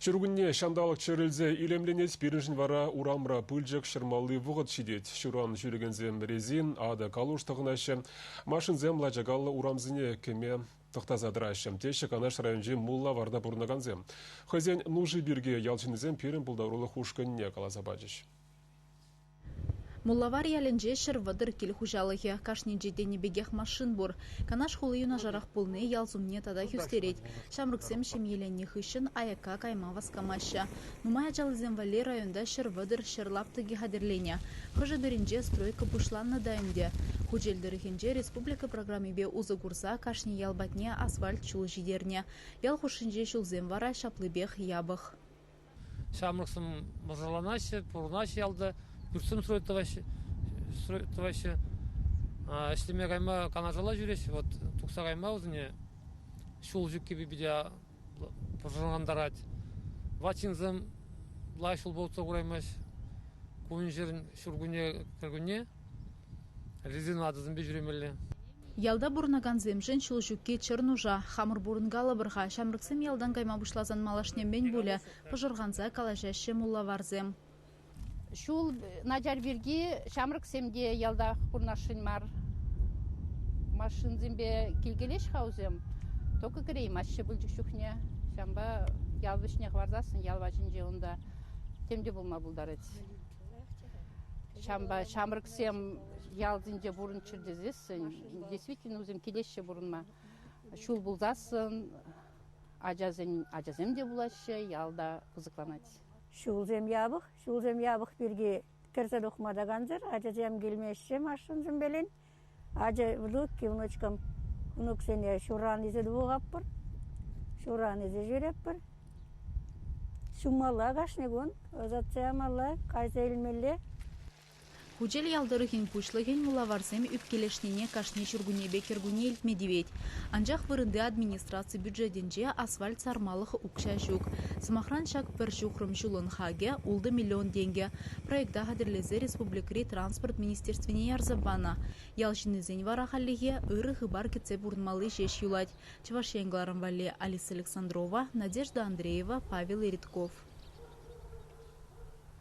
Чүргінне шандалық чөрілзе илемленет біріншін вара урамра пүлжік шырмалы вұғыт шидет. Шуран жүрігензем резин, ады калуштығынашы. Машинзем лачагаллы урамзіне кеме тұқтазадырашым. Теші канаш районжи мулла варда бұрнаганзем. Хозяин нужы бірге ялчынызем перін бұлдарулы хушканне калазабаджыш. Муллавар ялінже шырвадыр кел хужалығы. Кашнен жедені бегех машин бұр. Канаш хулыюна жарақ бұлны ялзумне тада хюстерет. Шамрыксем шемеленне хышын аяка кайма васкамаша. Нумая жалызем вале районда шырвадыр шырлаптыги хадерлене. Хыжадыринже стройка пушланна дайынде. Хужелдырыхенже республика программебе узы курса кашне ялбатне асфальт чул жидерне. Ял хушинже шулзем вара шаплыбех ябых. Шамрыксем мажаланашы, пурнашы ялды. Бүрсім стройтывашы, іштеме қайма канажала жүреш, тұқса қайма өзіне шул жүкке бебеде пұржынғандар ад. Вачинзым лай шул болтса құраймаш, көйін жерін шүргіне кіргіне, резину адызым бе жүремелі. Ялда бурнаган земжен шул жүкке чырнужа, хамыр бурынгалы бірға, шамрыксым ялдан қайма бұшлазан малашнемен бөлі, пұжырғанза калажашы муллаварзем. Шул наджар бирги Шамрыксемде ялда курнашын мар. Машин зембе келгелеш хаузем. Только крей маши бүлжік шухне. Шамба ялбышне хвардасын, ялбачынже онда. Темде болма бұлдар ет. Шамба Шамрыксем ялдынже бурын чырдезесін. Действительно өзем келешше бурынма. Шул бұлдасын, ажазем де булашы, ялда қызықланат. Шулзем ябық бірге кірзір ұқмадағанзыр. Ажазем келмеші машынзым белен. Ажа вдукки внучкам, внуксене шуран езі бұғап бір. Шуран езі жүреп бір. Шумалла қашнегон, өзатсая малла, қайса елмелі. Хучел ялдырыхин пушлыхин мулаварсем үпкелешнене кашне чургуне бекергуне илтмедивет. Анжақ вырынды администрации бюджетінже асфальт сармалығы укша жүк. Смахран шак пір жүхрым жүлын хаге улды миллион денге. Проекта хадырлезе республикари транспорт министерствіне ярзабана. Ялшынызен варахаллиге ыры бар кетсе бурнмалы жеш юлать. Чавашенгларым вале Алиса Александрова, Надежда Андреева, Павел Иритков.